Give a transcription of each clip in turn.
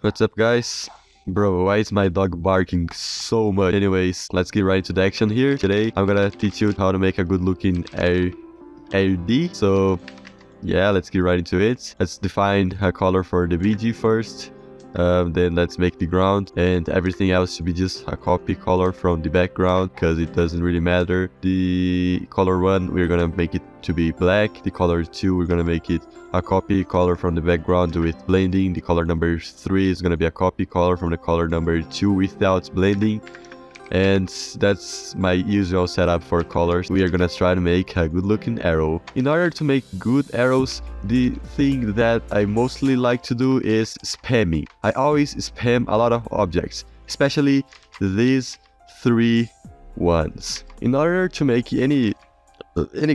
What's up, guys? Bro, why is my dog barking so much? Anyways, let's get right into the action here. Today, I'm gonna teach you how to make a good looking RD. So, yeah, let's get right into it. Let's define a color for the BG first. Then let's make the ground, and everything else should be just a copy color from the background because it doesn't really matter. The color 1, we're gonna make it to be black. The color 2, we're gonna make it a copy color from the background with blending. The color number 3 is gonna be a copy color from the color number 2 without blending. And that's my usual setup for colors. We are gonna try to make a good looking arrow. In order to make good arrows, the thing that I mostly like to do is spamming. I always spam a lot of objects, especially these 3 ones. In order to make any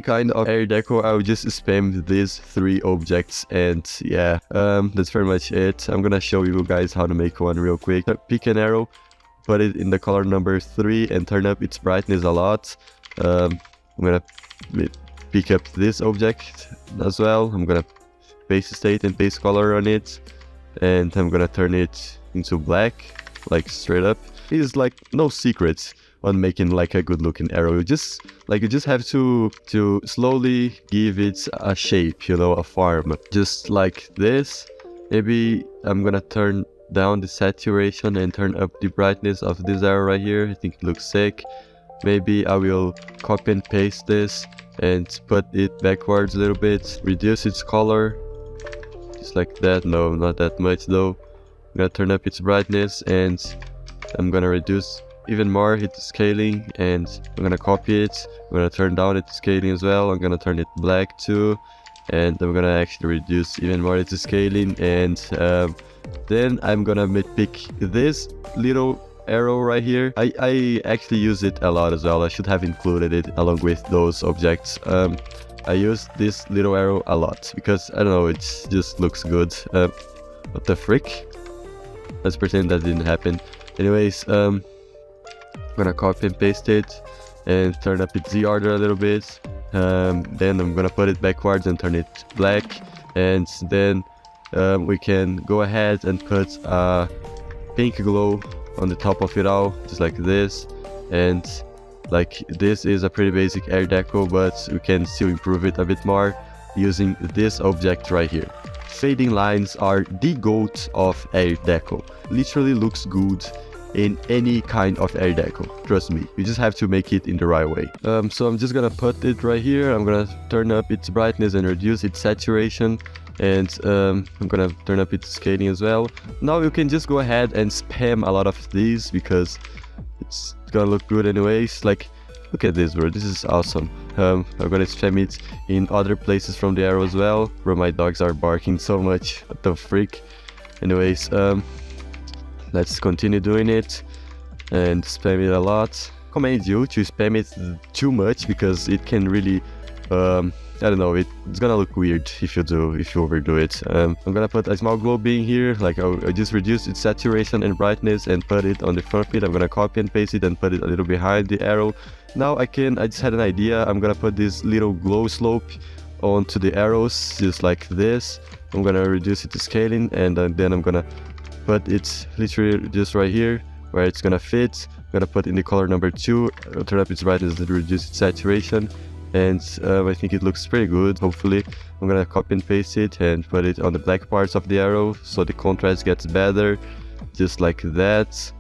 kind of air deco, I would just spam these 3 objects, and yeah, that's pretty much it. I'm gonna show you guys how to make one real quick. Pick an arrow, put it in the color number 3 and turn up its brightness a lot. I'm gonna pick up this object as well. I'm gonna paste state and paste color on it, and I'm gonna turn it into black, like straight up. It's like no secrets on making like a good looking arrow. You just have to slowly give it a shape, you know, a form, just like this. Maybe I'm gonna turn down the saturation and turn up the brightness of this arrow right here. I think it looks sick. Maybe I will copy and paste this and put it backwards a little bit, reduce its color just like that. No, not that much though. I'm gonna turn up its brightness, and I'm gonna reduce even more its scaling, and I'm gonna copy it. I'm gonna turn down its scaling as well. I'm gonna turn it black too, and I'm gonna actually reduce even more its scaling, and then I'm gonna pick this little arrow right here. I actually use it a lot as well. I should have included it along with those objects. I use this little arrow a lot because I don't know, it just looks good. What the frick? Let's pretend that didn't happen. Anyways, I'm gonna copy and paste it and turn up its Z order a little bit. Then I'm gonna put it backwards and turn it black, and then we can go ahead and put a pink glow on the top of it all, just like this. And like this is a pretty basic air deco, but we can still improve it a bit more using this object right here. Fading lines are the goat of air deco. Literally looks good in any kind of air deco, trust me. You just have to make it in the right way. So I'm just gonna put it right here. I'm gonna turn up its brightness and reduce its saturation, and I'm gonna turn up its scaling as well. Now you can just go ahead and spam a lot of these because it's gonna look good anyways. Like, look at this, bro, this is awesome. I'm gonna spam it in other places from the arrow as well. Bro, my dogs are barking so much, what the freak. Anyways, let's continue doing it and spam it a lot. Commend you to spam it too much because it can really I don't know, it's gonna look weird if you overdo it. I'm gonna put a small glow beam here. Like I just reduced its saturation and brightness and put it on the front of it. I'm gonna copy and paste it and put it a little behind the arrow. Now I just had an idea. I'm gonna put this little glow slope onto the arrows just like this. I'm gonna reduce its scaling, and then I'm gonna put it literally just right here where it's gonna fit. I'm gonna put in the color number 2, turn up its brightness and reduce its saturation, and I think it looks pretty good. Hopefully I'm gonna copy and paste it and put it on the black parts of the arrow so the contrast gets better, just like that.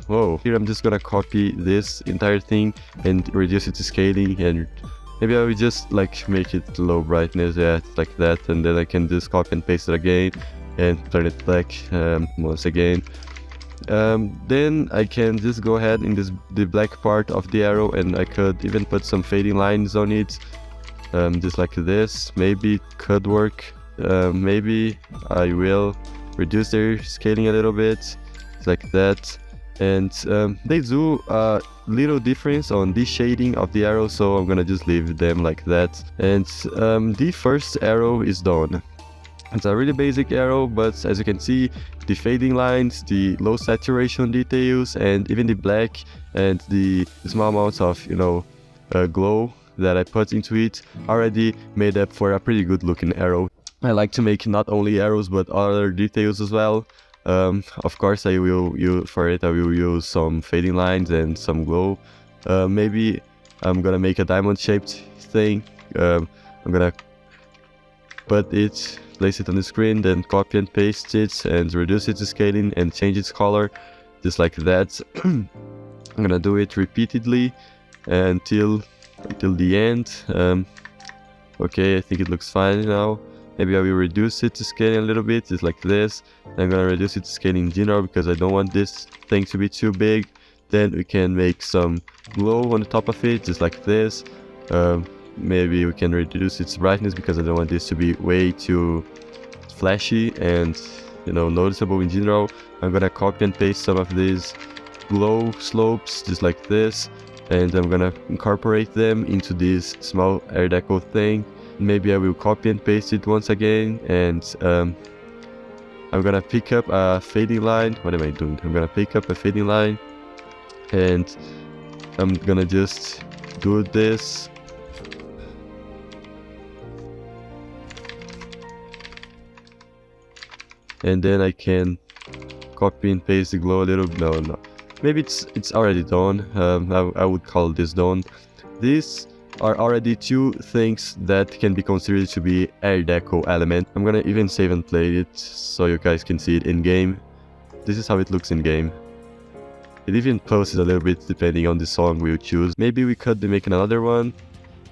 Whoa, here I'm just gonna copy this entire thing and reduce its scaling, and maybe I will just like make it low brightness, yeah, like that, and then I can just copy and paste it again and turn it black once again. Then I can just go ahead in the black part of the arrow, and I could even put some fading lines on it, just like this. Maybe it could work. Maybe I will reduce their scaling a little bit, just like that. And they do a little difference on the shading of the arrow, so I'm gonna just leave them like that. And the first arrow is done. It's a really basic arrow, but as you can see, the fading lines, the low saturation details, and even the black and the small amounts of, you know, glow that I put into it already made up for a pretty good looking arrow. I like to make not only arrows but other details as well. Of course, I will use some fading lines and some glow. Maybe I'm gonna make a diamond shaped thing. I'm gonna place it on the screen, then copy and paste it and reduce its scaling and change its color, just like that. I'm gonna do it repeatedly until the end. Okay, I think it looks fine now. Maybe I will reduce it to scaling a little bit, just like this. I'm gonna reduce it to scaling in general because I don't want this thing to be too big. Then we can make some glow on the top of it, just like this. Maybe we can reduce its brightness because I don't want this to be way too flashy and, you know, noticeable in general. I'm gonna copy and paste some of these glow slopes, just like this. And I'm gonna incorporate them into this small air deco thing. Maybe I will copy and paste it once again, and I'm gonna pick up a fading line. What am I doing? I'm gonna pick up a fading line, and I'm gonna just do this. And then I can copy and paste the glow a little. No. Maybe it's already done. I would call this done. These are already two things that can be considered to be air deco element. I'm gonna even save and play it so you guys can see it in game. This is how it looks in game. It even pulses a little bit depending on the song we'll choose. Maybe we could be making another one.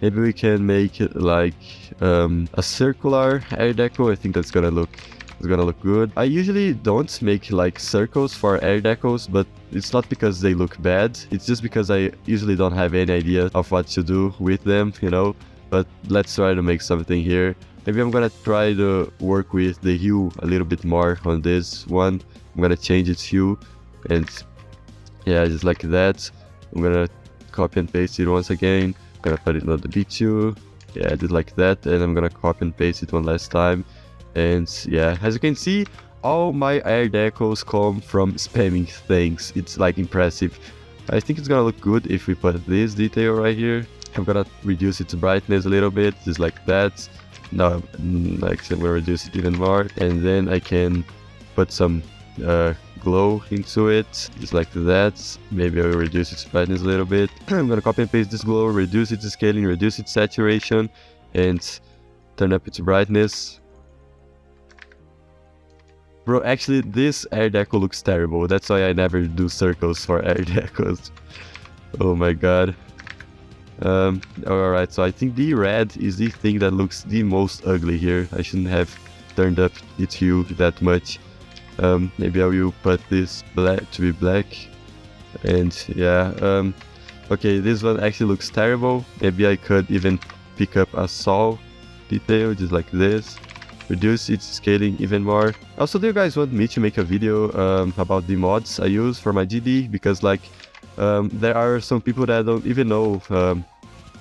Maybe we can make it like a circular air deco. I think that's gonna look good. I usually don't make like circles for air decos, but it's not because they look bad. It's just because I usually don't have any idea of what to do with them, you know. But let's try to make something here. Maybe I'm gonna try to work with the hue a little bit more on this one. I'm gonna change its hue, and yeah, just like that. I'm gonna copy and paste it once again. I'm gonna put it on the B2. Yeah, just like that. And I'm gonna copy and paste it one last time. And yeah, as you can see, all my air decos come from spamming things. It's like impressive. I think it's gonna look good if we put this detail right here. I'm gonna reduce its brightness a little bit, just like that. Now, actually, I'm gonna reduce it even more, and then I can put some glow into it, just like that. Maybe I will reduce its brightness a little bit. I'm gonna copy and paste this glow, reduce its scaling, reduce its saturation, and turn up its brightness. Bro, actually, this air deco looks terrible. That's why I never do circles for air decos. Oh my god. Alright, so I think the red is the thing that looks the most ugly here. I shouldn't have turned up its hue that much. Maybe I will put this black to be black. And yeah, okay, this one actually looks terrible. Maybe I could even pick up a saw detail, just like this. Reduce its scaling even more. Also, do you guys want me to make a video about the mods I use for my GD? Because like there are some people that don't even know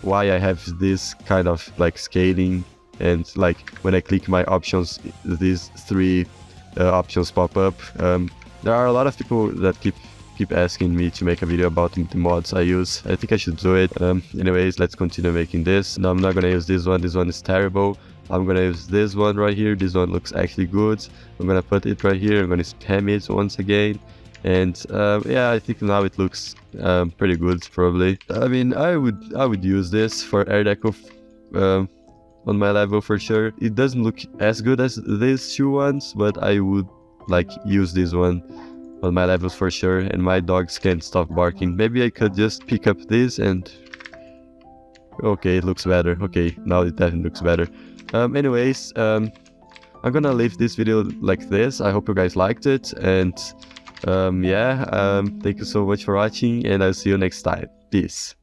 why I have this kind of like scaling, and like when I click my options, these three options pop up. There are a lot of people that keep asking me to make a video about the mods I use. I think I should do it. Anyways, let's continue making this. No, I'm not gonna use this one. This one is terrible. I'm gonna use this one right here. This one looks actually good. I'm gonna put it right here. I'm gonna spam it once again. And yeah, I think now it looks pretty good, probably. I mean, I would use this for air deco on my level for sure. It doesn't look as good as these two ones, but I would like use this one on my levels for sure. And my dogs can't stop barking. Maybe I could just pick up this and... Okay, it looks better. Okay, now it definitely looks better. Anyways, I'm gonna leave this video like this. I hope you guys liked it, and yeah, thank you so much for watching, and I'll see you next time. Peace.